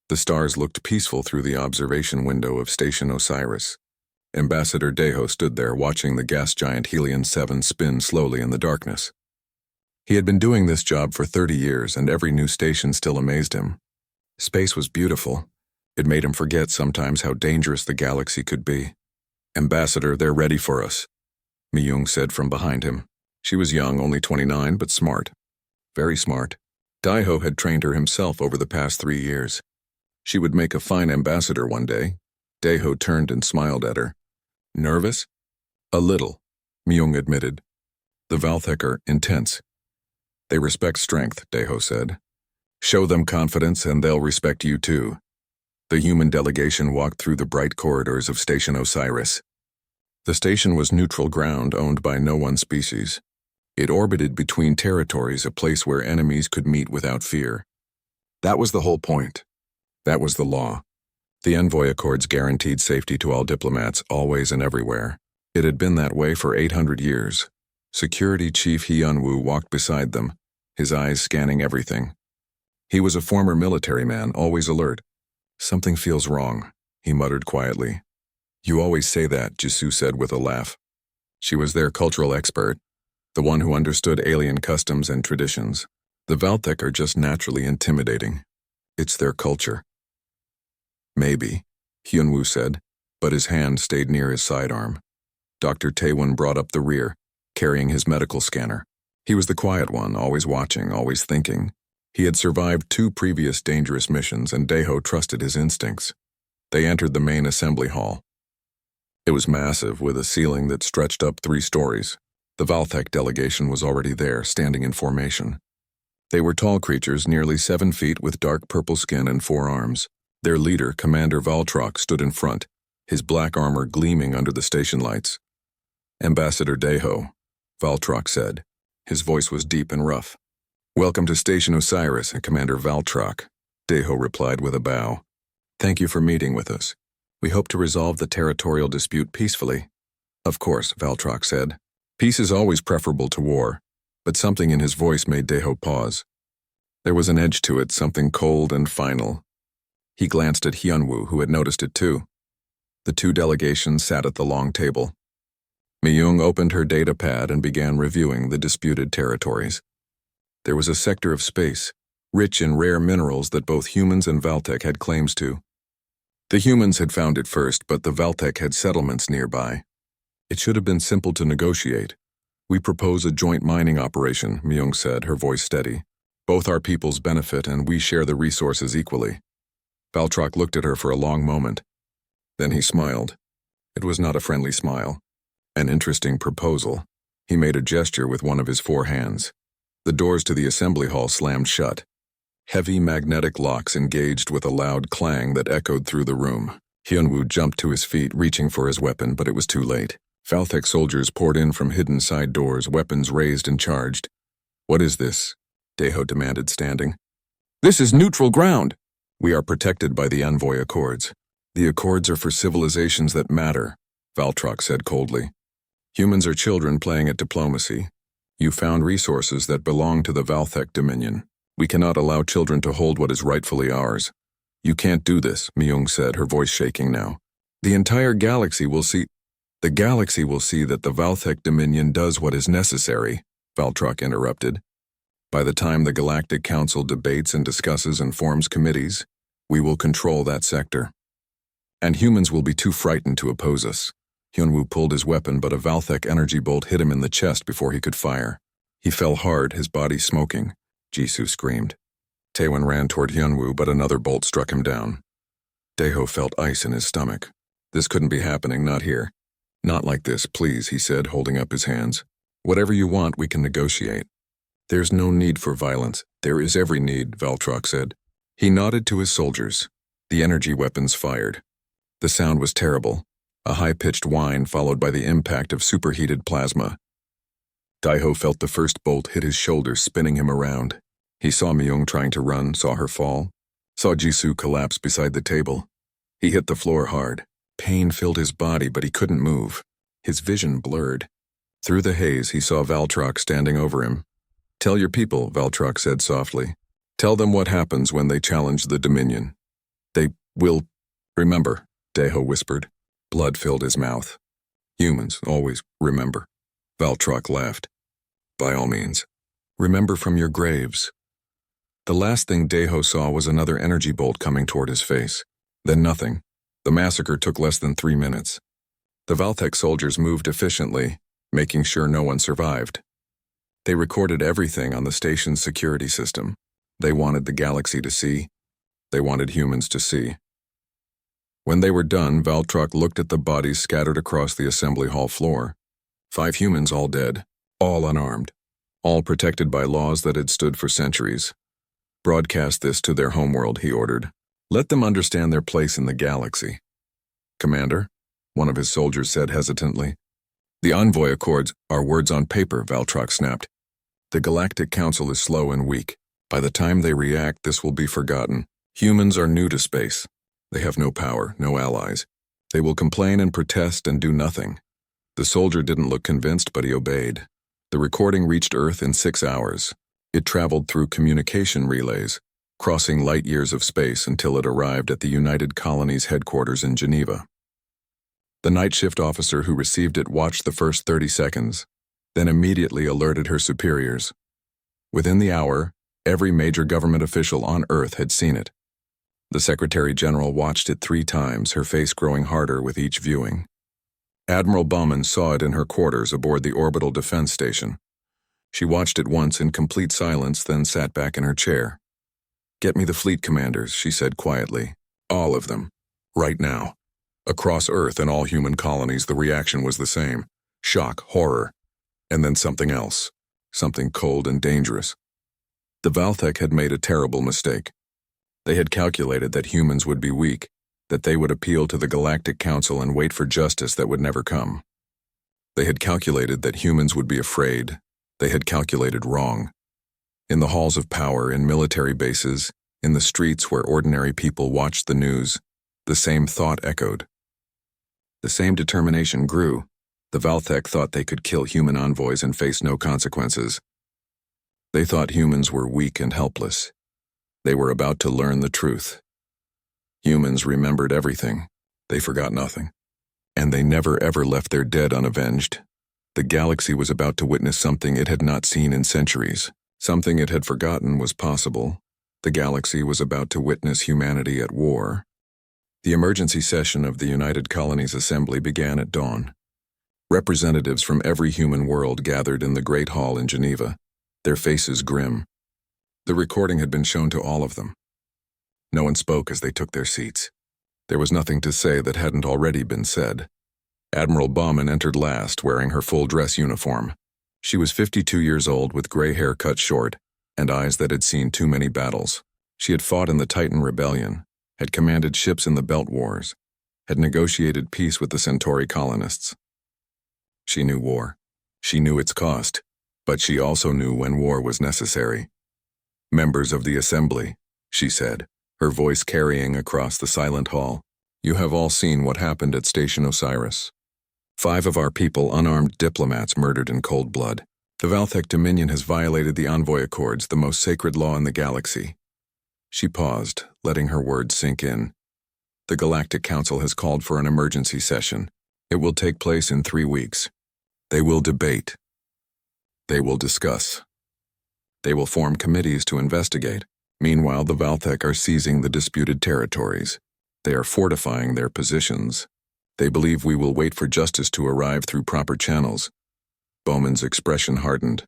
The stars looked peaceful through the observation window of Station Osiris. Ambassador Deho stood there watching the gas giant Helion 7 spin slowly in the darkness. He had been doing this job for 30 years, and every new station still amazed him. Space was beautiful. It made him forget sometimes how dangerous the galaxy could be. "Ambassador, they're ready for us," Mi-young said from behind him. She was young, only 29, but smart. Very smart. Daiho had trained her himself over the past 3 years. She would make a fine ambassador one day. Daiho turned and smiled at her. "Nervous?" "A little," Mi-young admitted. "The Valthek are intense." "They respect strength," Daiho said. "Show them confidence and they'll respect you too." The human delegation walked through the bright corridors of Station Osiris. The station was neutral ground owned by no one species. It orbited between territories, a place where enemies could meet without fear. That was the whole point. That was the law. The Envoy Accords guaranteed safety to all diplomats, always and everywhere. It had been that way for 800 years. Security Chief Hyun-woo walked beside them, his eyes scanning everything. He was a former military man, always alert. "Something feels wrong," he muttered quietly. "You always say that," Jisoo said with a laugh. She was their cultural expert, the one who understood alien customs and traditions. The Valthek are just naturally intimidating. It's their culture. "Maybe," Hyun-woo said, but his hand stayed near his sidearm. Dr. Taewon brought up the rear, carrying his medical scanner. He was the quiet one, always watching, always thinking. He had survived 2 previous dangerous missions, and Daiho trusted his instincts. They entered the main assembly hall. It was massive, with a ceiling that stretched up 3 stories. The Valthek delegation was already there, standing in formation. They were tall creatures, nearly 7 feet, with dark purple skin and 4 arms. Their leader, Commander Valtrak, stood in front, his black armor gleaming under the station lights. "Ambassador Daiho," Valtrak said. His voice was deep and rough. "Welcome to Station Osiris, Commander Valtrak," Daiho replied with a bow. "Thank you for meeting with us. We hope to resolve the territorial dispute peacefully." "Of course," Valtrak said. Peace is always preferable to war, but something in his voice made Daiho pause. There was an edge to it, something cold and final. He glanced at Hyun-woo, who had noticed it too. The 2 delegations sat at the long table. Mi-young opened her data pad and began reviewing the disputed territories. There was a sector of space, rich in rare minerals that both humans and Valthek had claims to. The humans had found it first, but the Valthek had settlements nearby. It should have been simple to negotiate. "We propose a joint mining operation," Mi-young said, her voice steady. "Both our peoples benefit, and we share the resources equally." Valtrak looked at her for a long moment. Then he smiled. It was not a friendly smile. An interesting proposal. He made a gesture with one of his 4 hands. The doors to the assembly hall slammed shut. Heavy magnetic locks engaged with a loud clang that echoed through the room. Hyun-woo jumped to his feet, reaching for his weapon, but it was too late. Valthek soldiers poured in from hidden side doors, weapons raised and charged. "What is this?" Daiho demanded, standing. "This is neutral ground." "We are protected by the Envoy Accords. The Accords are for civilizations that matter," Valtrak said coldly. "Humans are children playing at diplomacy. You found resources that belong to the Valthek Dominion. We cannot allow children to hold what is rightfully ours." "You can't do this," Mi-young said, her voice shaking now. The galaxy will see that the Valthek Dominion does what is necessary," Valtrak interrupted. "By the time the Galactic Council debates and discusses and forms committees, we will control that sector. And humans will be too frightened to oppose us." Hyun-woo pulled his weapon, but a Valthek energy bolt hit him in the chest before he could fire. He fell hard, his body smoking. Jisoo screamed. Taewon ran toward Hyun-woo, but another bolt struck him down. Daiho felt ice in his stomach. This couldn't be happening, not here. "Not like this, please," he said, holding up his hands. "Whatever you want, we can negotiate." "There's no need for violence." "There is every need," Valtrak said. He nodded to his soldiers. The energy weapons fired. The sound was terrible, a high-pitched whine followed by the impact of superheated plasma. Daiho felt the first bolt hit his shoulder, spinning him around. He saw Mi-young trying to run, saw her fall, saw Jisoo collapse beside the table. He hit the floor hard. Pain filled his body, but he couldn't move. His vision blurred. Through the haze, he saw Valtrak standing over him. "Tell your people," Valtrak said softly. "Tell them what happens when they challenge the Dominion." They will remember, Deho whispered. Blood filled his mouth. Humans always remember. Valtrak laughed. By all means. Remember from your graves. The last thing Deho saw was another energy bolt coming toward his face. Then nothing. The massacre took less than 3 minutes. The Valthek soldiers moved efficiently, making sure no one survived. They recorded everything on the station's security system. They wanted the galaxy to see. They wanted humans to see. When they were done, Valtrak looked at the bodies scattered across the assembly hall floor. 5 humans all dead, all unarmed, all protected by laws that had stood for centuries. Broadcast this to their homeworld, he ordered. Let them understand their place in the galaxy. Commander, one of his soldiers said hesitantly. The Envoy Accords are words on paper, Valtrak snapped. The Galactic Council is slow and weak. By the time they react, this will be forgotten. Humans are new to space. They have no power, no allies. They will complain and protest and do nothing. The soldier didn't look convinced, but he obeyed. The recording reached Earth in 6 hours. It traveled through communication relays, crossing light years of space until it arrived at the United Colonies headquarters in Geneva. The night shift officer who received it watched the first 30 seconds, then immediately alerted her superiors. Within the hour, every major government official on Earth had seen it. The Secretary General watched it 3 times, her face growing harder with each viewing. Admiral Baumann saw it in her quarters aboard the Orbital Defense Station. She watched it once in complete silence, then sat back in her chair. Get me the fleet commanders, she said quietly. All of them. Right now. Across Earth and all human colonies, the reaction was the same. Shock, horror, and then something else. Something cold and dangerous. The Valthek had made a terrible mistake. They had calculated that humans would be weak, that they would appeal to the Galactic Council and wait for justice that would never come. They had calculated that humans would be afraid. They had calculated wrong. In the halls of power, in military bases, in the streets where ordinary people watched the news, the same thought echoed. The same determination grew. The Valthek thought they could kill human envoys and face no consequences. They thought humans were weak and helpless. They were about to learn the truth. Humans remembered everything. They forgot nothing. And they never ever left their dead unavenged. The galaxy was about to witness something it had not seen in centuries. Something it had forgotten was possible. The galaxy was about to witness humanity at war. The emergency session of the United Colonies Assembly began at dawn. Representatives from every human world gathered in the Great Hall in Geneva, their faces grim. The recording had been shown to all of them. No one spoke as they took their seats. There was nothing to say that hadn't already been said. Admiral Baumann entered last, wearing her full dress uniform. She was 52 years old with gray hair cut short and eyes that had seen too many battles. She had fought in the Titan Rebellion, had commanded ships in the Belt Wars, had negotiated peace with the Centauri colonists. She knew war. She knew its cost, but she also knew when war was necessary. Members of the Assembly, she said, her voice carrying across the silent hall. You have all seen what happened at Station Osiris. 5 of our people, unarmed diplomats, murdered in cold blood. The Valthek Dominion has violated the Envoy Accords, the most sacred law in the galaxy. She paused, letting her words sink in. The Galactic Council has called for an emergency session. It will take place in 3 weeks. They will debate. They will discuss. They will form committees to investigate. Meanwhile, the Valthek are seizing the disputed territories. They are fortifying their positions. They believe we will wait for justice to arrive through proper channels. Bowman's expression hardened.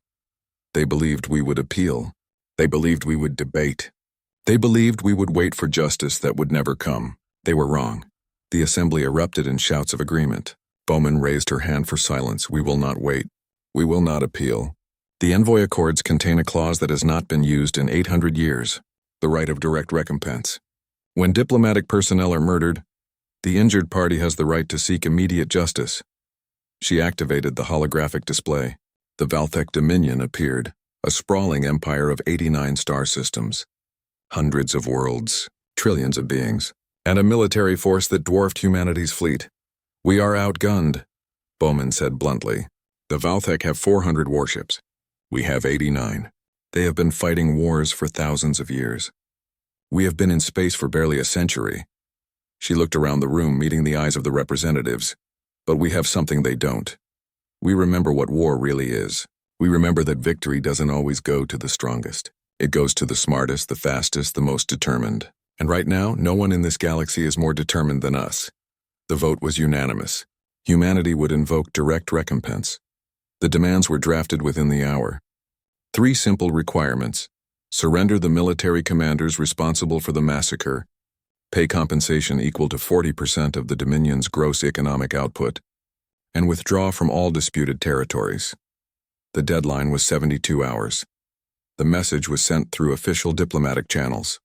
They believed we would appeal. They believed we would debate. They believed we would wait for justice that would never come. They were wrong. The assembly erupted in shouts of agreement. Bowman raised her hand for silence. We will not wait. We will not appeal. The Envoy Accords contain a clause that has not been used in 800 years, the right of direct recompense. When diplomatic personnel are murdered, the injured party has the right to seek immediate justice. She activated the holographic display. The Valthek Dominion appeared, a sprawling empire of 89 star systems, hundreds of worlds, trillions of beings, and a military force that dwarfed humanity's fleet. We are outgunned, Bowman said bluntly. The Valthek have 400 warships. We have 89. They have been fighting wars for thousands of years. We have been in space for barely a century. She looked around the room, meeting the eyes of the representatives. But we have something they don't. We remember what war really is. We remember that victory doesn't always go to the strongest. It goes to the smartest, the fastest, the most determined. And right now, no one in this galaxy is more determined than us. The vote was unanimous. Humanity would invoke direct recompense. The demands were drafted within the hour. 3 simple requirements: surrender the military commanders responsible for the massacre, pay compensation equal to 40% of the Dominion's gross economic output, and withdraw from all disputed territories. The deadline was 72 hours. The message was sent through official diplomatic channels.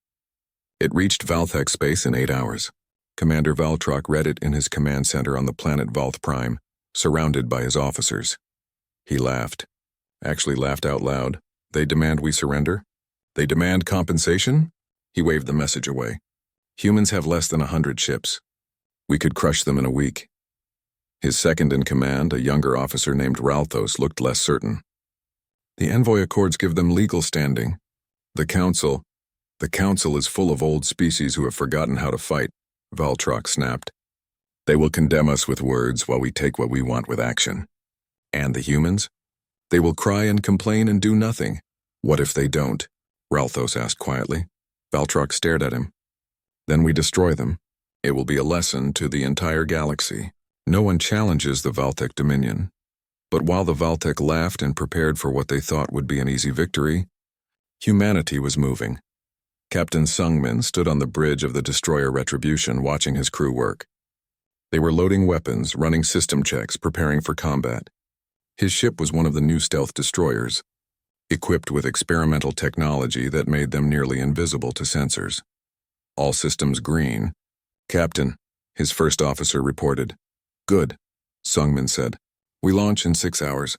It reached Valthek space in 8 hours. Commander Valtrock read it in his command center on the planet Valth Prime, surrounded by his officers. He laughed. Actually laughed out loud. They demand we surrender? They demand compensation? He waved the message away. Humans have less than 100 ships. We could crush them in a week. His second in command, a younger officer named Ralthos, looked less certain. The Envoy Accords give them legal standing. The Council is full of old species who have forgotten how to fight, Valtrock snapped. They will condemn us with words while we take what we want with action. And the humans? They will cry and complain and do nothing. What if they don't? Ralthos asked quietly. Valtrock stared at him. Then we destroy them. It will be a lesson to the entire galaxy. No one challenges the Valthek Dominion. But while the Valthek laughed and prepared for what they thought would be an easy victory, humanity was moving. Captain Sungmin stood on the bridge of the destroyer Retribution, watching his crew work. They were loading weapons, running system checks, preparing for combat. His ship was one of the new stealth destroyers, equipped with experimental technology that made them nearly invisible to sensors. All systems green. Captain, his first officer reported. Good, Sungmin said. We launch in 6 hours.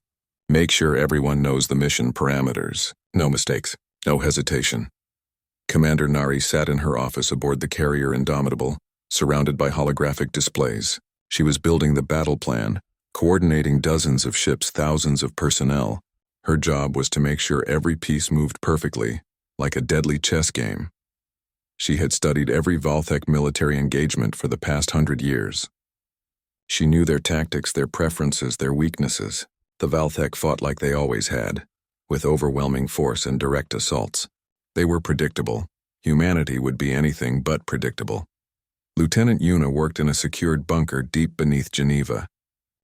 Make sure everyone knows the mission parameters. No mistakes, no hesitation. Commander Nari sat in her office aboard the carrier Indomitable, surrounded by holographic displays. She was building the battle plan, coordinating dozens of ships, thousands of personnel. Her job was to make sure every piece moved perfectly, like a deadly chess game. She had studied every Valthek military engagement for the past 100 years. She knew their tactics, their preferences, their weaknesses. The Valthek fought like they always had, with overwhelming force and direct assaults. They were predictable. Humanity would be anything but predictable. Lieutenant Yuna worked in a secured bunker deep beneath Geneva.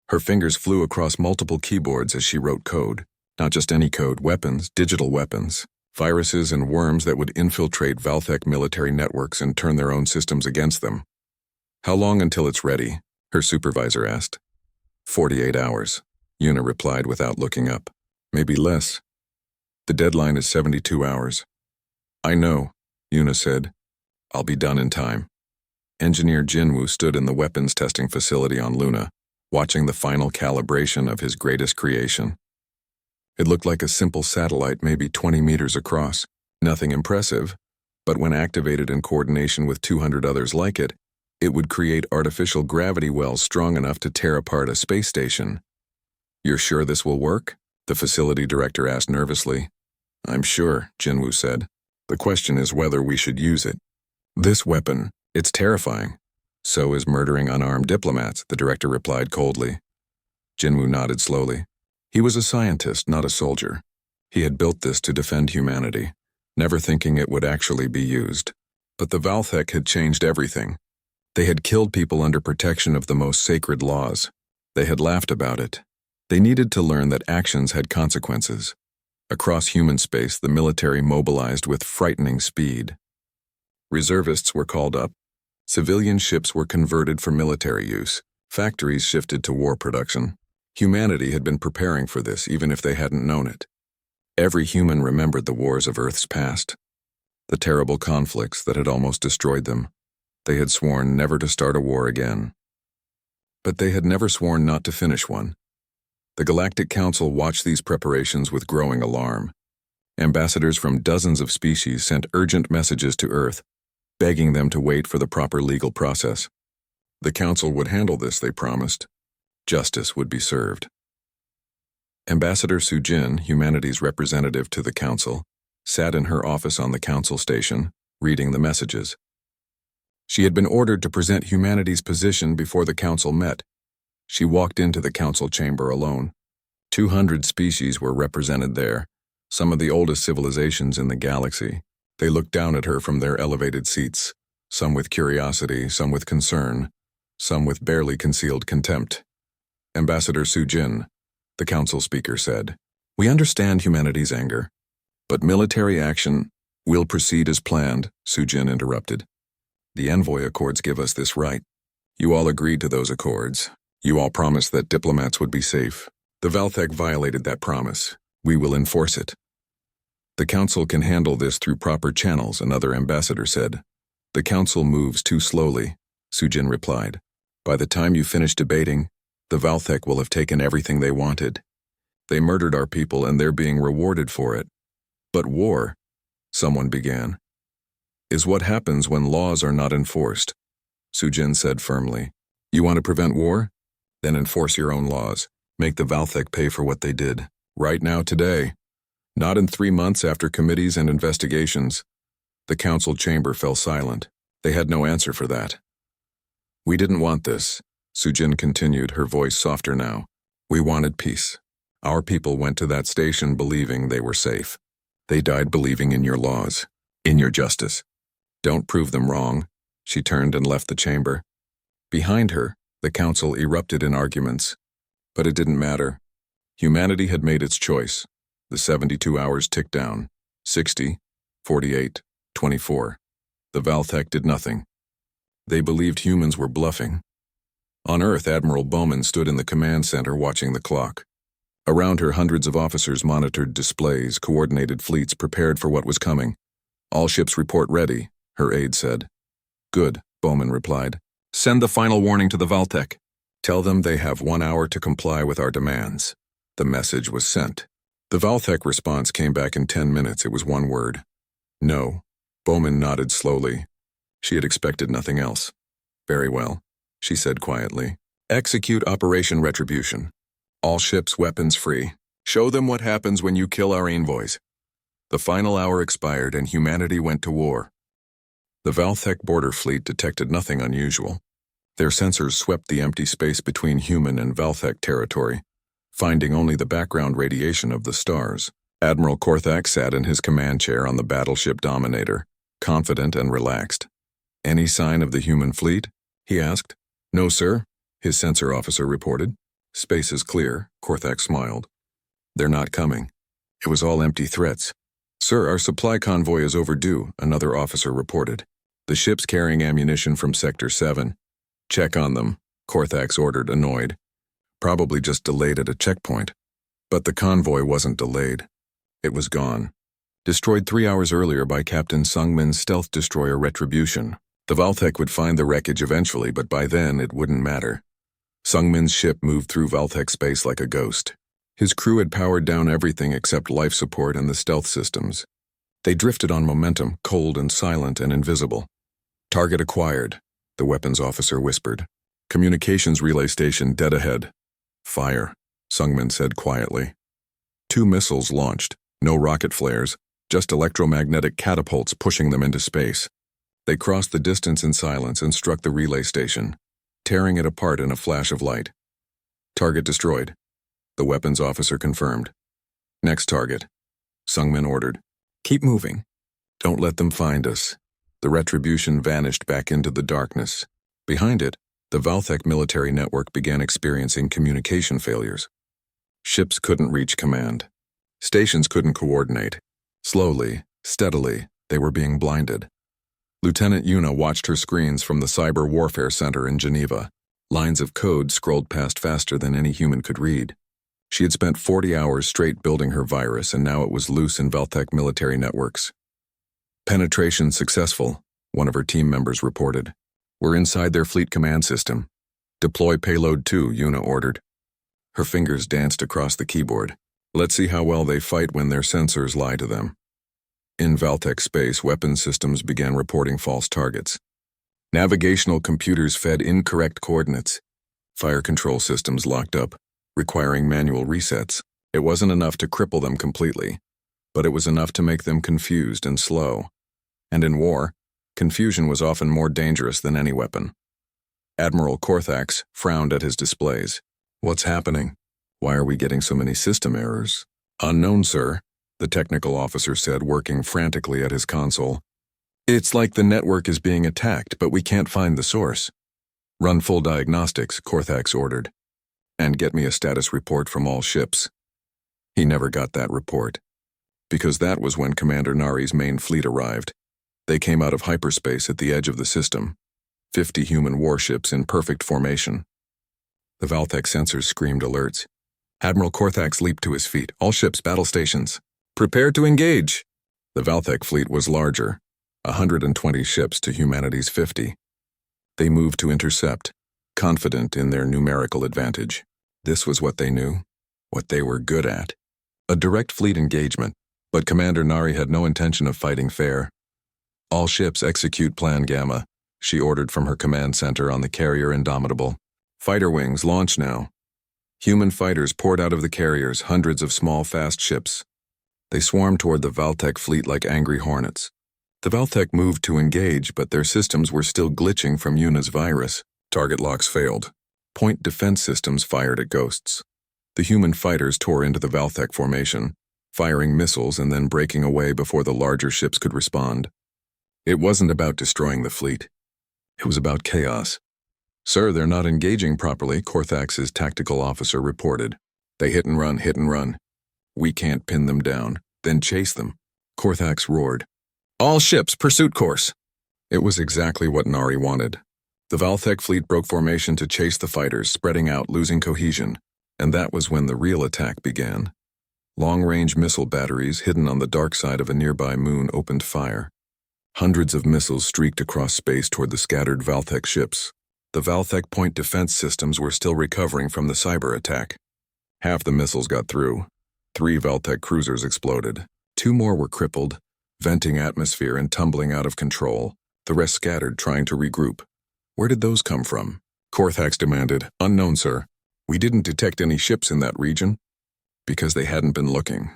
Her fingers flew across multiple keyboards as she wrote code. Not just any code, weapons, digital weapons, viruses and worms that would infiltrate Valthek military networks and turn their own systems against them. How long until it's ready? Her supervisor asked. 48 hours, Yuna replied without looking up. Maybe less. The deadline is 72 hours. I know, Yuna said. I'll be done in time. Engineer Jinwoo stood in the weapons testing facility on Luna, watching the final calibration of his greatest creation. It looked like a simple satellite, maybe 20 meters across. Nothing impressive, but when activated in coordination with 200 others like it, it would create artificial gravity wells strong enough to tear apart a space station. You're sure this will work? The facility director asked nervously. I'm sure, Jinwoo said. The question is whether we should use it. This weapon, it's terrifying. So is murdering unarmed diplomats, the director replied coldly. Jinwoo nodded slowly. He was a scientist, not a soldier. He had built this to defend humanity, never thinking it would actually be used. But the Valthek had changed everything. They had killed people under protection of the most sacred laws. They had laughed about it. They needed to learn that actions had consequences. Across human space, the military mobilized with frightening speed. Reservists were called up. Civilian ships were converted for military use. Factories shifted to war production. Humanity had been preparing for this, even if they hadn't known it. Every human remembered the wars of Earth's past, the terrible conflicts that had almost destroyed them. They had sworn never to start a war again. But they had never sworn not to finish one. The Galactic Council watched these preparations with growing alarm. Ambassadors from dozens of species sent urgent messages to Earth, begging them to wait for the proper legal process. The Council would handle this, they promised. Justice would be served. Ambassador Sujin, humanity's representative to the Council, sat in her office on the Council station, reading the messages. She had been ordered to present humanity's position before the council met. She walked into the council chamber alone. 200 species were represented there, some of the oldest civilizations in the galaxy. They looked down at her from their elevated seats, some with curiosity, some with concern, some with barely concealed contempt. Ambassador Sujin, the council speaker, said, "We understand humanity's anger, but military action will proceed as planned," Sujin interrupted. "The Envoy Accords give us this right. You all agreed to those accords. You all promised that diplomats would be safe. The Valthek violated that promise. We will enforce it." "The council can handle this through proper channels," another ambassador said. "The council moves too slowly," Sujin replied. "By the time you finish debating, the Valthek will have taken everything they wanted. They murdered our people and they're being rewarded for it." "But war," someone began, "is what happens when laws are not enforced," Sujin said firmly. "You want to prevent war? Then enforce your own laws. Make the Valthek pay for what they did. Right now, today. Not in 3 months after committees and investigations." The council chamber fell silent. They had no answer for that. "We didn't want this," Sujin continued, her voice softer now. "We wanted peace. Our people went to that station believing they were safe. They died believing in your laws, in your justice. Don't prove them wrong." She turned and left the chamber. Behind her, the council erupted in arguments. But it didn't matter. Humanity had made its choice. The 72 hours ticked down. 60, 48, 24. The Valthek did nothing. They believed humans were bluffing. On Earth, Admiral Bowman stood in the command center watching the clock. Around her, hundreds of officers monitored displays, coordinated fleets prepared for what was coming. "All ships report ready," her aide said. "Good," Bowman replied. "Send the final warning to the Valthek. Tell them they have 1 hour to comply with our demands." The message was sent. The Valthek response came back in 10 minutes. It was one word. "No." Bowman nodded slowly. She had expected nothing else. "Very well," she said quietly. "Execute Operation Retribution. All ships weapons free. Show them what happens when you kill our envoys." The final hour expired and humanity went to war. The Valthek border fleet detected nothing unusual. Their sensors swept the empty space between human and Valthek territory, finding only the background radiation of the stars. Admiral Korthak sat in his command chair on the battleship Dominator, confident and relaxed. "Any sign of the human fleet?" he asked. "No, sir," his sensor officer reported. "Space is clear," Korthak smiled. "They're not coming. It was all empty threats." "Sir, our supply convoy is overdue," another officer reported. "The ship's carrying ammunition from Sector 7. "Check on them," Korthak ordered, annoyed. "Probably just delayed at a checkpoint." But the convoy wasn't delayed. It was gone. Destroyed 3 hours earlier by Captain Sungmin's stealth destroyer Retribution. The Valthek would find the wreckage eventually, but by then it wouldn't matter. Sungmin's ship moved through Valthek space like a ghost. His crew had powered down everything except life support and the stealth systems. They drifted on momentum, cold and silent and invisible. "Target acquired," the weapons officer whispered. "Communications relay station dead ahead." "Fire," Sungmin said quietly. 2 missiles launched, no rocket flares, just electromagnetic catapults pushing them into space. They crossed the distance in silence and struck the relay station, tearing it apart in a flash of light. "Target destroyed," the weapons officer confirmed. "Next target," Sungmin ordered. "Keep moving. Don't let them find us." The Retribution vanished back into the darkness. Behind it, the Valthek military network began experiencing communication failures. Ships couldn't reach command. Stations couldn't coordinate. Slowly, steadily, they were being blinded. Lieutenant Yuna watched her screens from the Cyber Warfare Center in Geneva. Lines of code scrolled past faster than any human could read. She had spent 40 hours straight building her virus, and now it was loose in Valthek military networks. "Penetration successful," one of her team members reported. "We're inside their fleet command system." "Deploy payload 2, Yuna ordered. Her fingers danced across the keyboard. "Let's see how well they fight when their sensors lie to them." In Valthek space, weapons systems began reporting false targets. Navigational computers fed incorrect coordinates. Fire control systems locked up, requiring manual resets. It wasn't enough to cripple them completely, but it was enough to make them confused and slow. And in war, confusion was often more dangerous than any weapon. Admiral Korthax frowned at his displays. What's happening? Why are we getting so many system errors? Unknown, sir, the technical officer said, working frantically at his console. It's like the network is being attacked, but we can't find the source. Run full diagnostics, Korthax ordered. And get me a status report from all ships. He never got that report, because that was when Commander Nari's main fleet arrived. They came out of hyperspace at the edge of the system, 50 human warships in perfect formation. The Valthek sensors screamed alerts. Admiral Korthax leaped to his feet. All ships, battle stations. Prepare to engage. The Valthek fleet was larger, 120 ships to humanity's 50. They moved to intercept, confident in their numerical advantage. This was what they knew, what they were good at. A direct fleet engagement, but Commander Nari had no intention of fighting fair. All ships execute Plan Gamma, she ordered from her command center on the carrier Indomitable. Fighter wings launch now. Human fighters poured out of the carriers, hundreds of small fast ships. They swarmed toward the Valthek fleet like angry hornets. The Valthek moved to engage, but their systems were still glitching from Yuna's virus. Target locks failed. Point defense systems fired at ghosts. The human fighters tore into the Valthek formation, firing missiles and then breaking away before the larger ships could respond. It wasn't about destroying the fleet. It was about chaos. Sir, they're not engaging properly, Korthax's tactical officer reported. They hit and run, hit and run. We can't pin them down, then chase them. Korthax roared. All ships, pursuit course. It was exactly what Nari wanted. The Valthek fleet broke formation to chase the fighters, spreading out, losing cohesion. And that was when the real attack began. Long-range missile batteries hidden on the dark side of a nearby moon opened fire. Hundreds of missiles streaked across space toward the scattered Valthek ships. The Valthek point defense systems were still recovering from the cyber attack. Half the missiles got through. 3 Valthek cruisers exploded. 2 more were crippled, venting atmosphere and tumbling out of control. The rest scattered, trying to regroup. Where did those come from? Korthax demanded. Unknown, sir. We didn't detect any ships in that region. Because they hadn't been looking.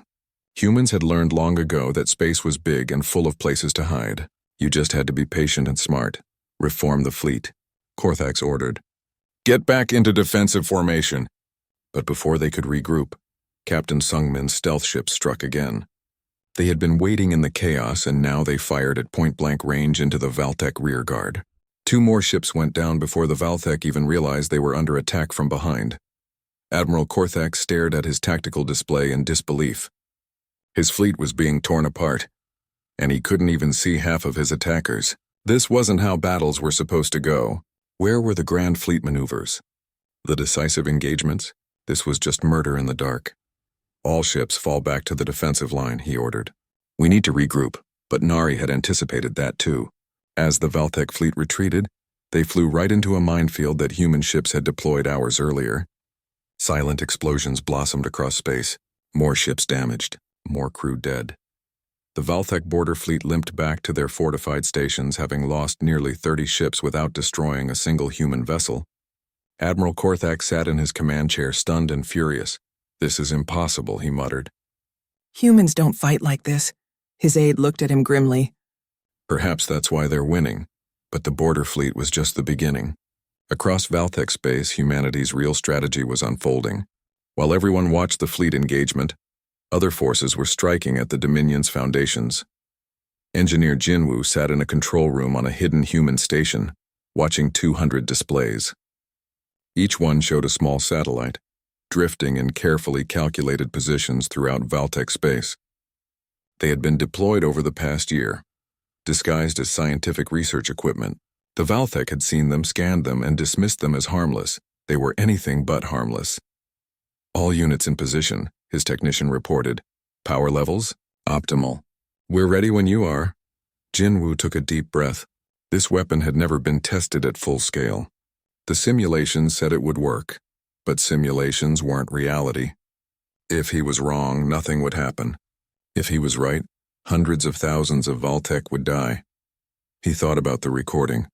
Humans had learned long ago that space was big and full of places to hide. You just had to be patient and smart. Reform the fleet, Korthax ordered. Get back into defensive formation. But before they could regroup, Captain Sungmin's stealth ship struck again. They had been waiting in the chaos, and now they fired at point-blank range into the Valthek rearguard. 2 more ships went down before the Valthek even realized they were under attack from behind. Admiral Korthax stared at his tactical display in disbelief. His fleet was being torn apart, and he couldn't even see half of his attackers. This wasn't how battles were supposed to go. Where were the grand fleet maneuvers? The decisive engagements? This was just murder in the dark. All ships fall back to the defensive line, he ordered. We need to regroup, but Nari had anticipated that too. As the Valthek fleet retreated, they flew right into a minefield that human ships had deployed hours earlier. Silent explosions blossomed across space. More ships damaged, more crew dead. The Valthek border fleet limped back to their fortified stations, having lost nearly 30 ships without destroying a single human vessel. Admiral Korthax sat in his command chair, stunned and furious. This is impossible, he muttered. Humans don't fight like this. His aide looked at him grimly. Perhaps that's why they're winning, but the border fleet was just the beginning. Across Valthek space, humanity's real strategy was unfolding. While everyone watched the fleet engagement, other forces were striking at the Dominion's foundations. Engineer Jinwoo sat in a control room on a hidden human station, watching 200 displays. Each one showed a small satellite, drifting in carefully calculated positions throughout Valthek space. They had been deployed over the past year, disguised as scientific research equipment. The Valthek had seen them, scanned them, and dismissed them as harmless. They were anything but harmless. All units in position, his technician reported. Power levels? Optimal. We're ready when you are. Jinwoo took a deep breath. This weapon had never been tested at full scale. The simulations said it would work, but simulations weren't reality. If he was wrong, nothing would happen. If he was right, hundreds of thousands of Valthek would die. He thought about the recording.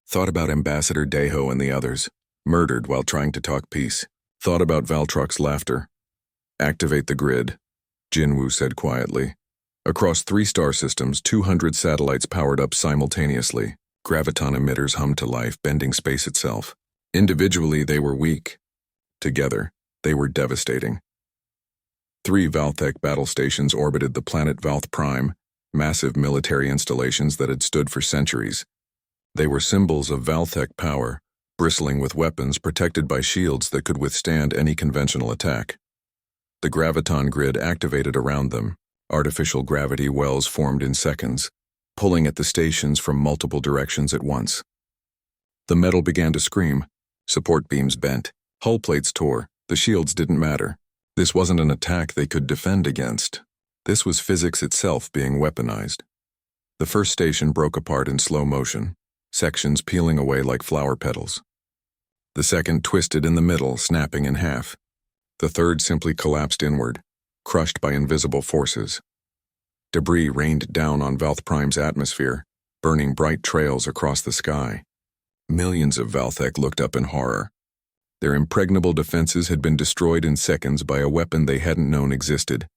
Thought about Ambassador Deho and the others, murdered while trying to talk peace. Thought about Valtruck's laughter. Activate the grid, Jinwoo said quietly. Across 3 star systems, 200 satellites powered up simultaneously. Graviton emitters hummed to life, bending space itself. Individually, they were weak. Together, they were devastating. 3 Valthek battle stations orbited the planet Valth Prime, massive military installations that had stood for centuries. They were symbols of Valthek power, bristling with weapons protected by shields that could withstand any conventional attack. The graviton grid activated around them. Artificial gravity wells formed in seconds, pulling at the stations from multiple directions at once. The metal began to scream. Support beams bent. Hull plates tore. The shields didn't matter. This wasn't an attack they could defend against. This was physics itself being weaponized. The first station broke apart in slow motion, sections peeling away like flower petals. The second twisted in the middle, snapping in half. The third simply collapsed inward, crushed by invisible forces. Debris rained down on Valth Prime's atmosphere, burning bright trails across the sky. Millions of Valthek looked up in horror. Their impregnable defenses had been destroyed in seconds by a weapon they hadn't known existed.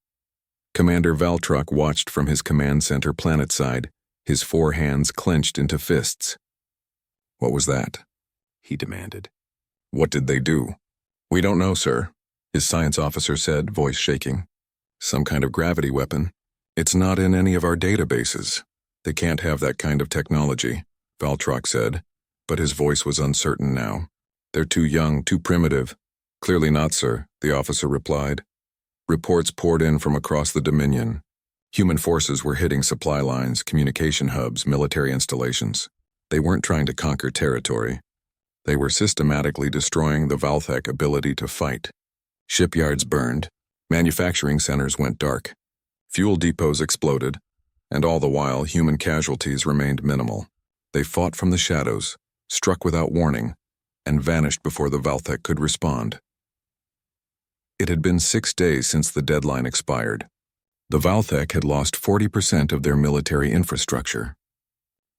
Commander Valtrak watched from his command center planetside, his 4 hands clenched into fists. "What was that?" he demanded. "What did they do?" "We don't know, sir," his science officer said, voice shaking. "Some kind of gravity weapon. It's not in any of our databases. They can't have that kind of technology," Valtrak said, but his voice was uncertain now. "They're too young, too primitive." "Clearly not, sir," the officer replied. Reports poured in from across the Dominion. Human forces were hitting supply lines, communication hubs, military installations. They weren't trying to conquer territory. They were systematically destroying the Valthek ability to fight. Shipyards burned. Manufacturing centers went dark. Fuel depots exploded, and all the while human casualties remained minimal. They fought from the shadows, struck without warning, and vanished before the Valthek could respond. It had been 6 days since the deadline expired. The Valthek had lost 40% of their military infrastructure.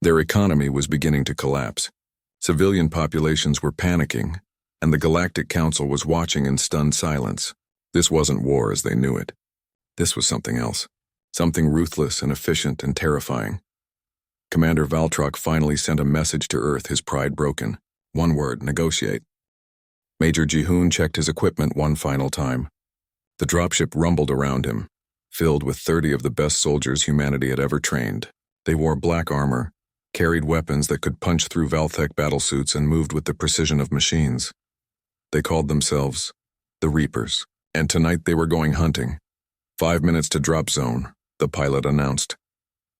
Their economy was beginning to collapse. Civilian populations were panicking, and the Galactic Council was watching in stunned silence. This wasn't war as they knew it. This was something else, something ruthless and efficient and terrifying. Commander Valtrak finally sent a message to Earth, his pride broken. One word: negotiate. Major Jihoon checked his equipment one final time. The dropship rumbled around him, filled with 30 of the best soldiers humanity had ever trained. They wore black armor, carried weapons that could punch through Valthek battlesuits, and moved with the precision of machines. They called themselves the Reapers, and tonight they were going hunting. 5 minutes to drop zone, the pilot announced.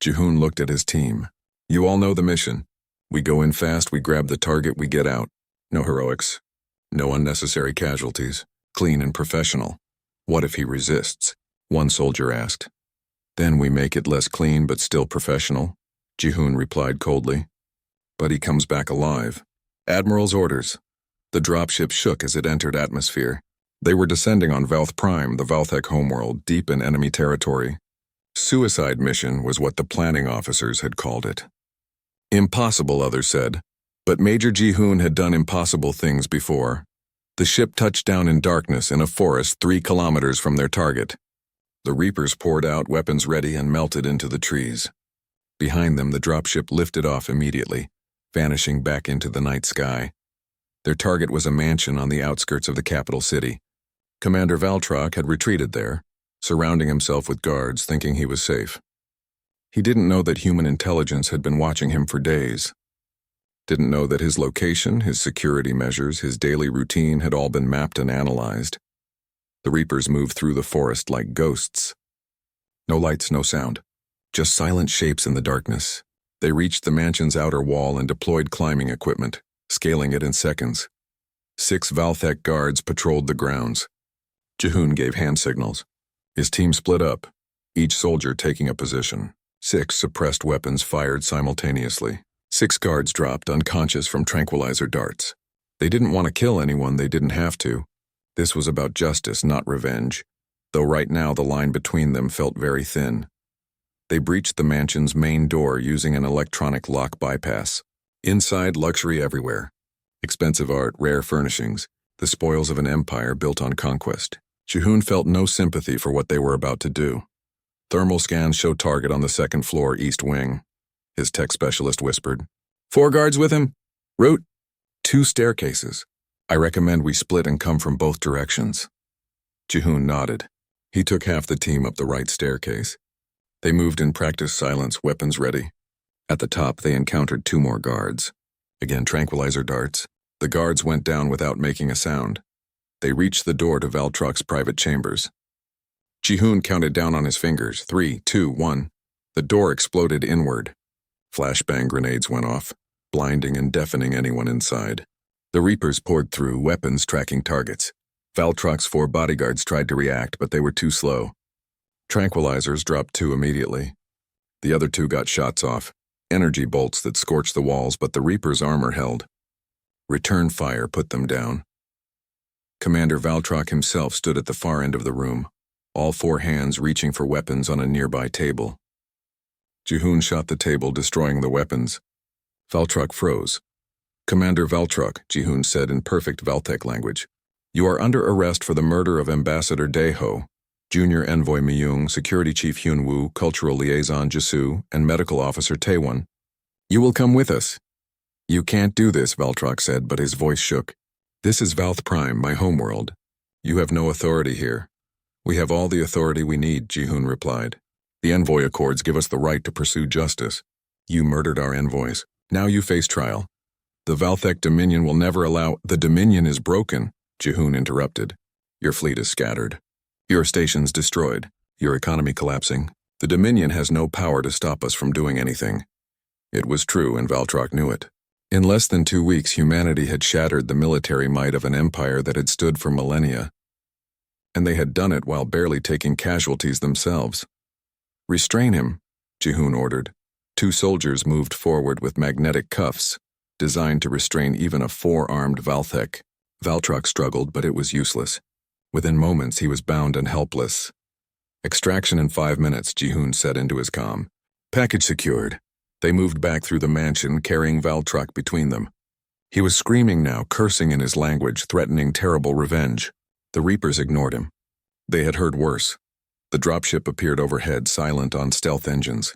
Jihoon looked at his team. "You all know the mission. We go in fast, we grab the target, we get out. No heroics. No unnecessary casualties. Clean and professional." "What if he resists?" one soldier asked. "Then we make it less clean but still professional," Jihoon replied coldly. "But he comes back alive." Admiral's orders. The dropship shook as it entered atmosphere. They were descending on Valth Prime, the Valthek homeworld, deep in enemy territory. Suicide mission was what the planning officers had called it. Impossible, others said, but Major Jihoon had done impossible things before. The ship touched down in darkness in a forest 3 kilometers from their target. The Reapers poured out, weapons ready, and melted into the trees. Behind them, the dropship lifted off immediately, vanishing back into the night sky. Their target was a mansion on the outskirts of the capital city. Commander Valtrak had retreated there, surrounding himself with guards, thinking he was safe. He didn't know that human intelligence had been watching him for days. Didn't know that his location, his security measures, his daily routine had all been mapped and analyzed. The Reapers moved through the forest like ghosts. No lights, no sound. Just silent shapes in the darkness. They reached the mansion's outer wall and deployed climbing equipment, scaling it in seconds. 6 Valthek guards patrolled the grounds. Jihoon gave hand signals. His team split up, each soldier taking a position. 6 suppressed weapons fired simultaneously. 6 guards dropped unconscious from tranquilizer darts. They didn't want to kill anyone they didn't have to. This was about justice, not revenge, though right now the line between them felt very thin. They breached the mansion's main door using an electronic lock bypass. Inside, luxury everywhere. Expensive art, rare furnishings, the spoils of an empire built on conquest. Jihoon felt no sympathy for what they were about to do. Thermal scans show target on the second floor, east wing, his tech specialist whispered. 4 guards with him? Route? 2 staircases. I recommend we split and come from both directions. Jihoon nodded. He took half the team up the right staircase. They moved in practice silence, weapons ready. At the top, they encountered 2 more guards. Again, tranquilizer darts. The guards went down without making a sound. They reached the door to Valtrak's private chambers. Jihoon counted down on his fingers. 3, 2, 1. The door exploded inward. Flashbang grenades went off, blinding and deafening anyone inside. The Reapers poured through, weapons tracking targets. Valtrak's 4 bodyguards tried to react, but they were too slow. Tranquilizers dropped 2 immediately. The other 2 got shots off, energy bolts that scorched the walls, but the Reapers' armor held. Return fire put them down. Commander Valtrak himself stood at the far end of the room, all 4 hands reaching for weapons on a nearby table. Jihoon shot the table, destroying the weapons. Valtrak froze. Commander Valtrak, Jihoon said in perfect Valtech language. You are under arrest for the murder of Ambassador Daeho, Junior Envoy Myung, Security Chief Hyun Woo, Cultural Liaison Jisoo, and Medical Officer Taewon. You will come with us. You can't do this, Valtrak said, but his voice shook. This is Valth Prime, my homeworld. You have no authority here. We have all the authority we need, Jihoon replied. The Envoy Accords give us the right to pursue justice. You murdered our envoys. Now you face trial. The Valthek Dominion will never allow— The Dominion is broken, Jihoon interrupted. Your fleet is scattered. Your stations destroyed. Your economy collapsing. The Dominion has no power to stop us from doing anything. It was true, and Valtrak knew it. In less than 2 weeks, humanity had shattered the military might of an empire that had stood for millennia. And they had done it while barely taking casualties themselves. Restrain him, Jihoon ordered. 2 soldiers moved forward with magnetic cuffs, designed to restrain even a 4-armed Valthek. Valtrak struggled, but it was useless. Within moments, he was bound and helpless. Extraction in 5 minutes, Jihoon said into his comm. Package secured. They moved back through the mansion, carrying Valtrak between them. He was screaming now, cursing in his language, threatening terrible revenge. The Reapers ignored him. They had heard worse. The dropship appeared overhead, silent on stealth engines.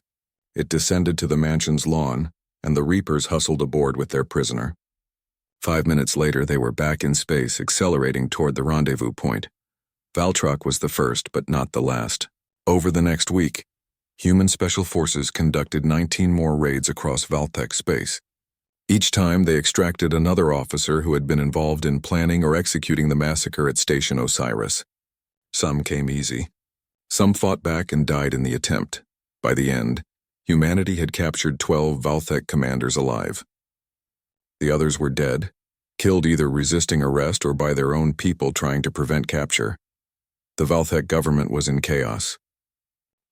It descended to the mansion's lawn, and the Reapers hustled aboard with their prisoner. 5 minutes later, they were back in space, accelerating toward the rendezvous point. Valtrak was the first, but not the last. Over the next week, human special forces conducted 19 more raids across Valthek space. Each time, they extracted another officer who had been involved in planning or executing the massacre at Station Osiris. Some came easy. Some fought back and died in the attempt. By the end, humanity had captured 12 Valthek commanders alive. The others were dead, killed either resisting arrest or by their own people trying to prevent capture. The Valthek government was in chaos.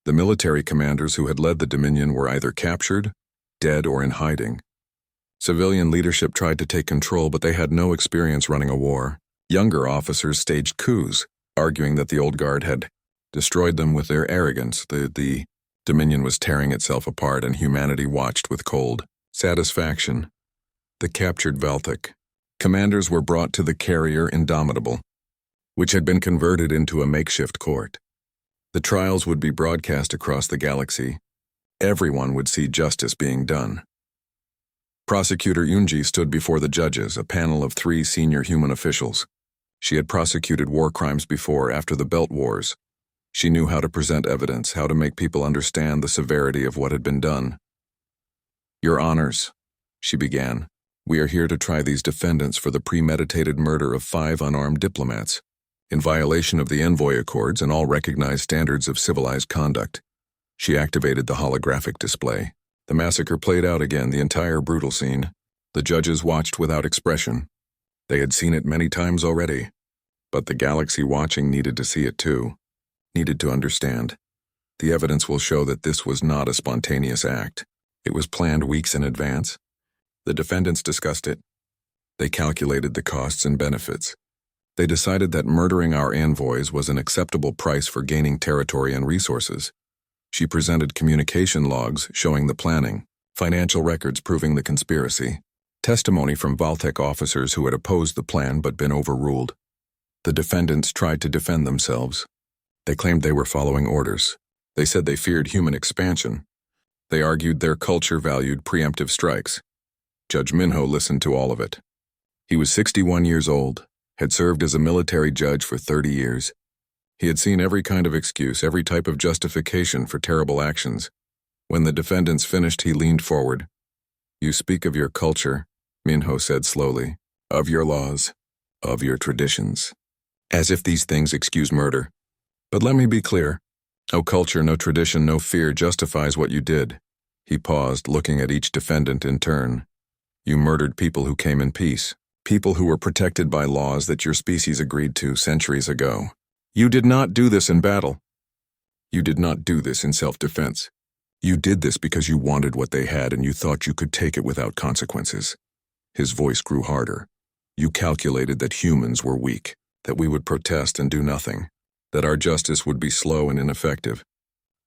The military commanders who had led the Dominion were either captured, dead, or in hiding. Civilian leadership tried to take control, but they had no experience running a war. Younger officers staged coups, arguing that the old guard had destroyed them with their arrogance. The Dominion was tearing itself apart, and humanity watched with cold satisfaction. The captured Valthek commanders were brought to the carrier Indomitable, which had been converted into a makeshift court. The trials would be broadcast across the galaxy. Everyone would see justice being done. Prosecutor Yunji stood before the judges, a panel of 3 senior human officials. She had prosecuted war crimes before, after the Belt Wars. She knew how to present evidence, how to make people understand the severity of what had been done. Your Honors, she began, we are here to try these defendants for the premeditated murder of 5 unarmed diplomats, in violation of the Envoy Accords and all recognized standards of civilized conduct. She activated the holographic display. The massacre played out again, the entire brutal scene. The judges watched without expression. They had seen it many times already, but the galaxy watching needed to see it too, needed to understand. The evidence will show that this was not a spontaneous act. It was planned weeks in advance. The defendants discussed it. They calculated the costs and benefits. They decided that murdering our envoys was an acceptable price for gaining territory and resources. She presented communication logs showing the planning, financial records proving the conspiracy, testimony from Valthek officers who had opposed the plan but been overruled. The defendants tried to defend themselves. They claimed they were following orders. They said they feared human expansion. They argued their culture valued preemptive strikes. Judge Minho listened to all of it. He was 61 years old, had served as a military judge for 30 years. He had seen every kind of excuse, every type of justification for terrible actions. When the defendants finished, he leaned forward. "You speak of your culture," Minho said slowly, "of your laws, of your traditions, as if these things excuse murder. But let me be clear. No culture, no tradition, no fear justifies what you did." He paused, looking at each defendant in turn. "You murdered people who came in peace, people who were protected by laws that your species agreed to centuries ago. You did not do this in battle. You did not do this in self-defense. You did this because you wanted what they had and you thought you could take it without consequences." His voice grew harder. "You calculated that humans were weak, that we would protest and do nothing, that our justice would be slow and ineffective.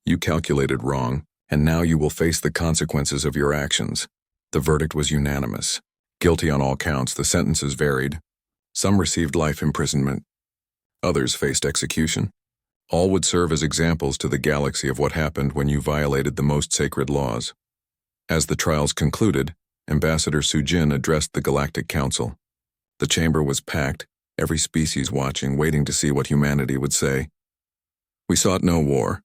You calculated wrong, and now you will face the consequences of your actions." The verdict was unanimous. Guilty on all counts. The sentences varied. Some received life imprisonment. Others faced execution. All would serve as examples to the galaxy of what happened when you violated the most sacred laws. As the trials concluded, Ambassador Sujin addressed the Galactic Council. The chamber was packed, every species watching, waiting to see what humanity would say. "We sought no war,"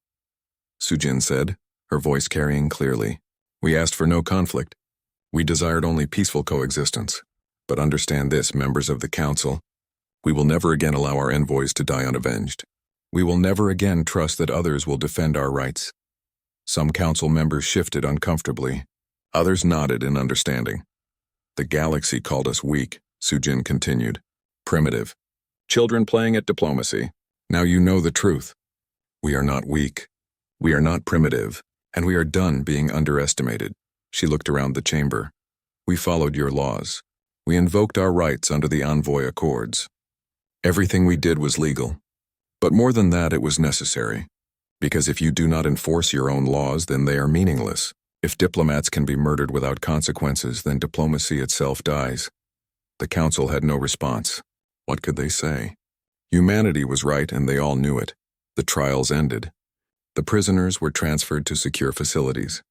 Sujin said, her voice carrying clearly. "We asked for no conflict. We desired only peaceful coexistence. But understand this, members of the Council. We will never again allow our envoys to die unavenged. We will never again trust that others will defend our rights." Some council members shifted uncomfortably. Others nodded in understanding. "The galaxy called us weak," Sujin continued. "Primitive. Children playing at diplomacy. Now you know the truth. We are not weak. We are not primitive. And we are done being underestimated." She looked around the chamber. "We followed your laws. We invoked our rights under the Envoy Accords. Everything we did was legal. But more than that, it was necessary. Because if you do not enforce your own laws, then they are meaningless. If diplomats can be murdered without consequences, then diplomacy itself dies." The council had no response. What could they say? Humanity was right, and they all knew it. The trials ended. The prisoners were transferred to secure facilities.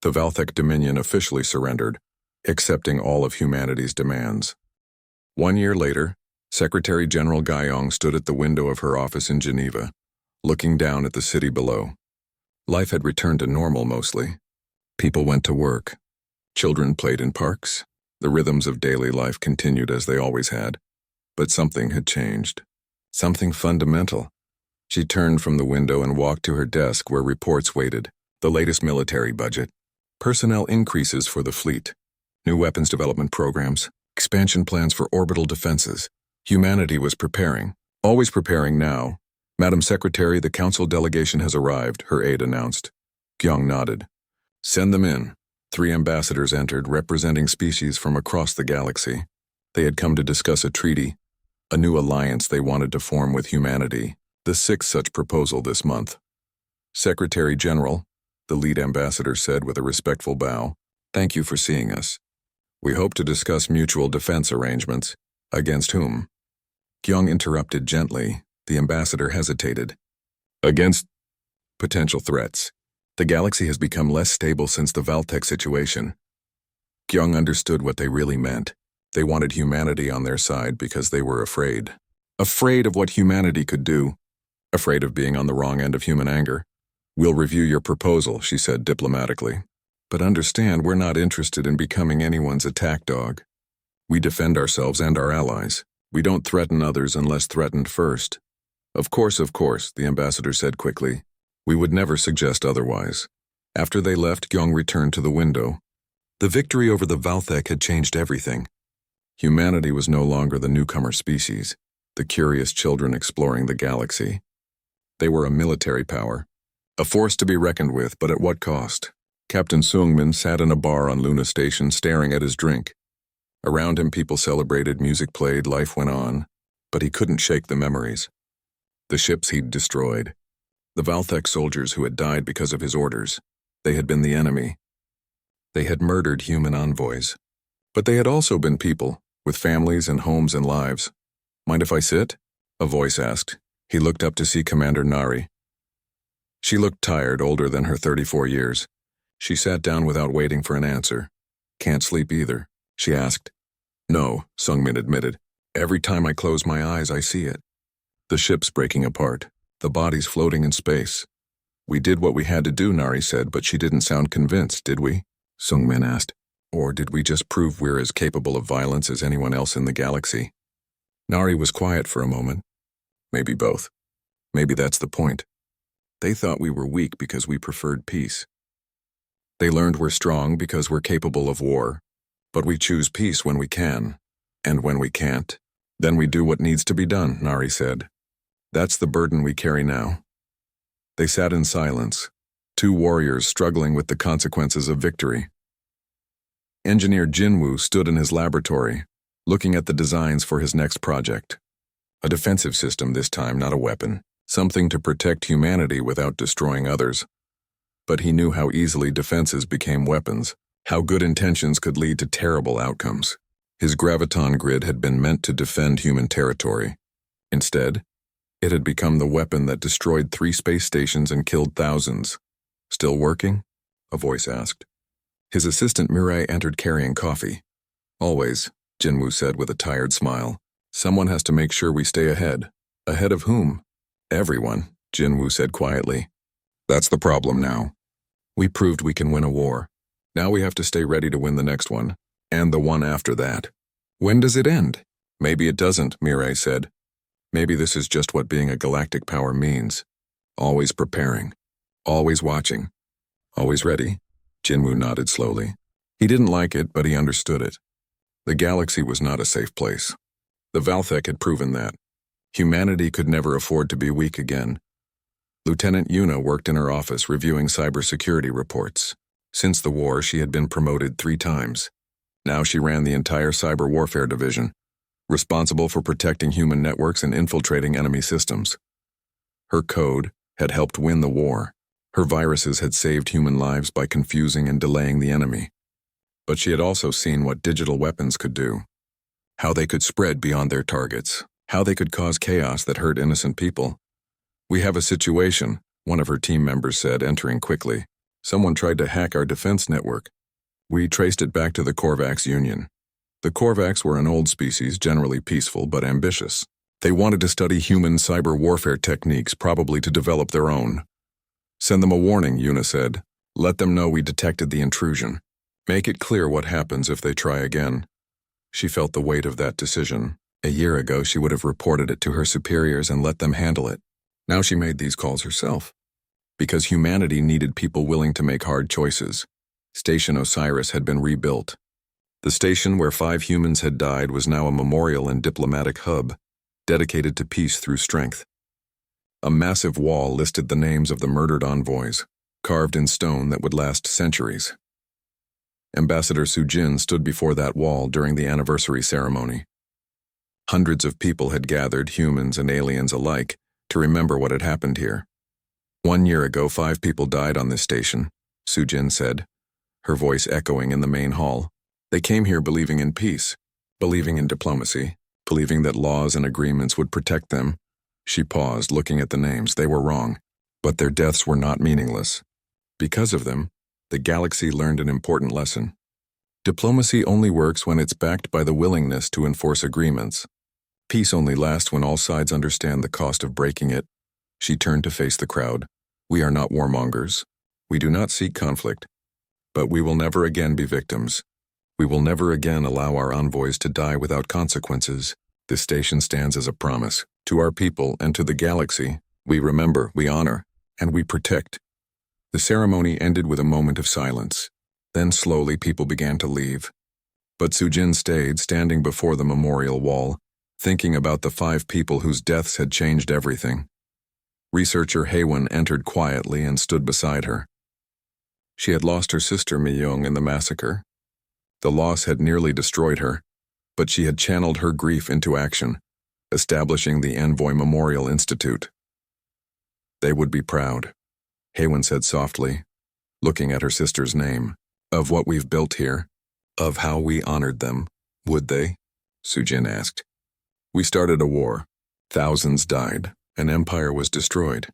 The Valthek Dominion officially surrendered, accepting all of humanity's demands. 1 year later, Secretary General Guyong stood at the window of her office in Geneva, looking down at the city below. Life had returned to normal mostly. People went to work. Children played in parks. The rhythms of daily life continued as they always had. But something had changed. Something fundamental. She turned from the window and walked to her desk where reports waited. The latest military budget. Personnel increases for the fleet. New weapons development programs. Expansion plans for orbital defenses. Humanity was preparing. Always preparing now. "Madam Secretary, the council delegation has arrived," her aide announced. Gyong nodded. "Send them in." 3 ambassadors entered, representing species from across the galaxy. They had come to discuss a treaty, a new alliance they wanted to form with humanity, the 6th such proposal this month. "Secretary General," the lead ambassador said with a respectful bow, "thank you for seeing us. We hope to discuss mutual defense arrangements." "Against whom?" Gyong interrupted gently. The ambassador hesitated. "Against potential threats. The galaxy has become less stable since the Valtech situation." Gyong understood what they really meant. They wanted humanity on their side because they were afraid. Afraid of what humanity could do. Afraid of being on the wrong end of human anger. "We'll review your proposal," she said diplomatically. "But understand, we're not interested in becoming anyone's attack dog. We defend ourselves and our allies. We don't threaten others unless threatened first." Of course," the ambassador said quickly. "We would never suggest otherwise." After they left, Gyong returned to the window. The victory over the Valthek had changed everything. Humanity was no longer the newcomer species, the curious children exploring the galaxy. They were a military power, a force to be reckoned with, but at what cost? Captain Seungmin sat in a bar on Luna Station staring at his drink. Around him, people celebrated, music played, life went on, but he couldn't shake the memories. The ships he'd destroyed. The Valthek soldiers who had died because of his orders. They had been the enemy. They had murdered human envoys. But they had also been people, with families and homes and lives. "Mind if I sit?" a voice asked. He looked up to see Commander Nari. She looked tired, older than her 34 years. She sat down without waiting for an answer. Can't sleep either, she asked. No, Sungmin admitted. Every time I close my eyes, I see it. The ship's breaking apart. The bodies floating in space. We did what we had to do, Nari said, but she didn't sound convinced, did we? Sungmin asked. Or did we just prove we're as capable of violence as anyone else in the galaxy? Nari was quiet for a moment. Maybe both. Maybe that's the point. They thought we were weak because we preferred peace. They learned we're strong because we're capable of war. But we choose peace when we can. And when we can't, then we do what needs to be done, Nari said. That's the burden we carry now. They sat in silence, two warriors struggling with the consequences of victory. Engineer Jinwoo stood in his laboratory, looking at the designs for his next project. A defensive system this time, not a weapon. Something to protect humanity without destroying others. But he knew how easily defenses became weapons, how good intentions could lead to terrible outcomes. His graviton grid had been meant to defend human territory. Instead, it had become the weapon that destroyed 3 space stations and killed thousands. Still working? A voice asked. His assistant Mirai entered carrying coffee. Always, Jinwoo said with a tired smile. Someone has to make sure we stay ahead. Ahead of whom? Everyone, Jinwoo said quietly. That's the problem now. We proved we can win a war. Now we have to stay ready to win the next one, and the one after that. When does it end? Maybe it doesn't, Mirai said. Maybe this is just what being a galactic power means. Always preparing. Always watching. Always ready. Jinwoo nodded slowly. He didn't like it, but he understood it. The galaxy was not a safe place. The Valthek had proven that. Humanity could never afford to be weak again. Lieutenant Yuna worked in her office reviewing cybersecurity reports. Since the war, she had been promoted 3 times. Now she ran the entire cyber warfare division, responsible for protecting human networks and infiltrating enemy systems. Her code had helped win the war. Her viruses had saved human lives by confusing and delaying the enemy. But she had also seen what digital weapons could do. How they could spread beyond their targets. How they could cause chaos that hurt innocent people. We have a situation, one of her team members said, entering quickly. Someone tried to hack our defense network. We traced it back to the Korvax Union. The Korvax were an old species, generally peaceful but ambitious. They wanted to study human cyber warfare techniques, probably to develop their own. Send them a warning, Yuna said. Let them know we detected the intrusion. Make it clear what happens if they try again. She felt the weight of that decision. A year ago, she would have reported it to her superiors and let them handle it. Now she made these calls herself. Because humanity needed people willing to make hard choices. Station Osiris had been rebuilt. The station where 5 humans had died was now a memorial and diplomatic hub, dedicated to peace through strength. A massive wall listed the names of the murdered envoys, carved in stone that would last centuries. Ambassador Sujin stood before that wall during the anniversary ceremony. Hundreds of people had gathered, humans and aliens alike, to remember what had happened here. 1 year ago, 5 people died on this station, Sujin said, her voice echoing in the main hall. They came here believing in peace, believing in diplomacy, believing that laws and agreements would protect them. She paused, looking at the names. They were wrong, but their deaths were not meaningless. Because of them, the galaxy learned an important lesson. Diplomacy only works when it's backed by the willingness to enforce agreements. Peace only lasts when all sides understand the cost of breaking it. She turned to face the crowd. We are not warmongers. We do not seek conflict. But we will never again be victims. We will never again allow our envoys to die without consequences. This station stands as a promise. To our people and to the galaxy, we remember, we honor, and we protect. The ceremony ended with a moment of silence. Then slowly people began to leave. But Sujin stayed, standing before the memorial wall, thinking about the 5 people whose deaths had changed everything. Researcher Haewon entered quietly and stood beside her. She had lost her sister Mi-young in the massacre. The loss had nearly destroyed her, but she had channeled her grief into action, establishing the Envoy Memorial Institute. They would be proud, Haewon said softly, looking at her sister's name. Of what we've built here, of how we honored them, would they? Sujin asked. We started a war. Thousands died. An empire was destroyed.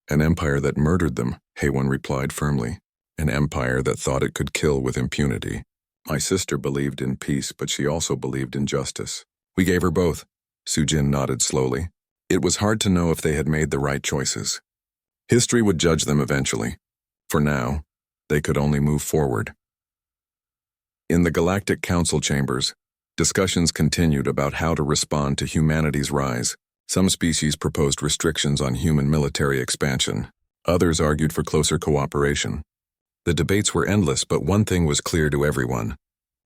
An empire that murdered them, Haywan replied firmly. An empire that thought it could kill with impunity. My sister believed in peace, but she also believed in justice. We gave her both. Sujin nodded slowly. It was hard to know if they had made the right choices. History would judge them eventually. For now, they could only move forward. In the Galactic Council chambers, discussions continued about how to respond to humanity's rise. Some species proposed restrictions on human military expansion. Others argued for closer cooperation. The debates were endless, but one thing was clear to everyone.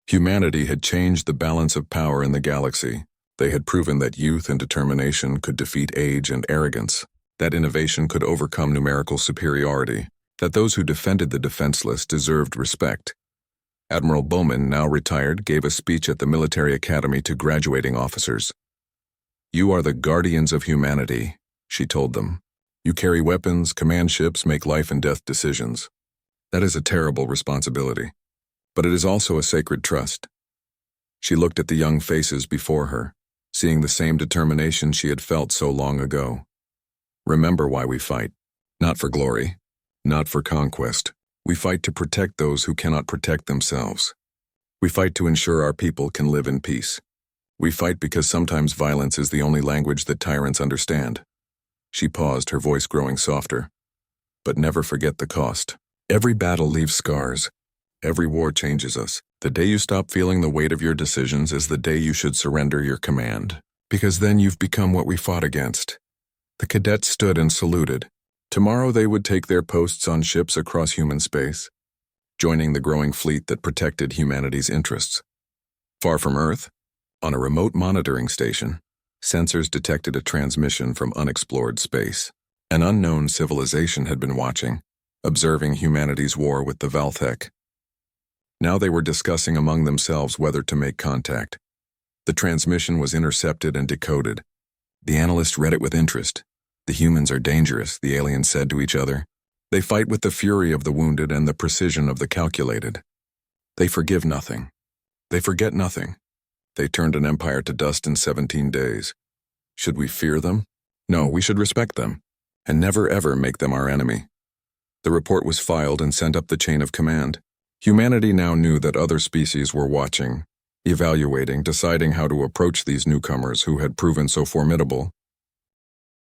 Humanity had changed the balance of power in the galaxy. They had proven that youth and determination could defeat age and arrogance, that innovation could overcome numerical superiority, that those who defended the defenseless deserved respect. Admiral Bowman, now retired, gave a speech at the military academy to graduating officers. "You are the guardians of humanity," she told them. "You carry weapons, command ships, make life and death decisions. That is a terrible responsibility, but it is also a sacred trust." She looked at the young faces before her, seeing the same determination she had felt so long ago. "Remember why we fight. Not for glory, not for conquest. We fight to protect those who cannot protect themselves. We fight to ensure our people can live in peace. We fight because sometimes violence is the only language that tyrants understand." She paused, her voice growing softer. "But never forget the cost. Every battle leaves scars. Every war changes us. The day you stop feeling the weight of your decisions is the day you should surrender your command, because then you've become what we fought against." The cadets stood and saluted. Tomorrow they would take their posts on ships across human space, joining the growing fleet that protected humanity's interests. Far from Earth, on a remote monitoring station, sensors detected a transmission from unexplored space. An unknown civilization had been watching, observing humanity's war with the Valthek. Now they were discussing among themselves whether to make contact. The transmission was intercepted and decoded. The analysts read it with interest. "The humans are dangerous," the aliens said to each other. "They fight with the fury of the wounded and the precision of the calculated. They forgive nothing. They forget nothing. They turned an empire to dust in 17 days. Should we fear them? No, we should respect them, and never ever make them our enemy." The report was filed and sent up the chain of command. Humanity now knew that other species were watching, evaluating, deciding how to approach these newcomers who had proven so formidable.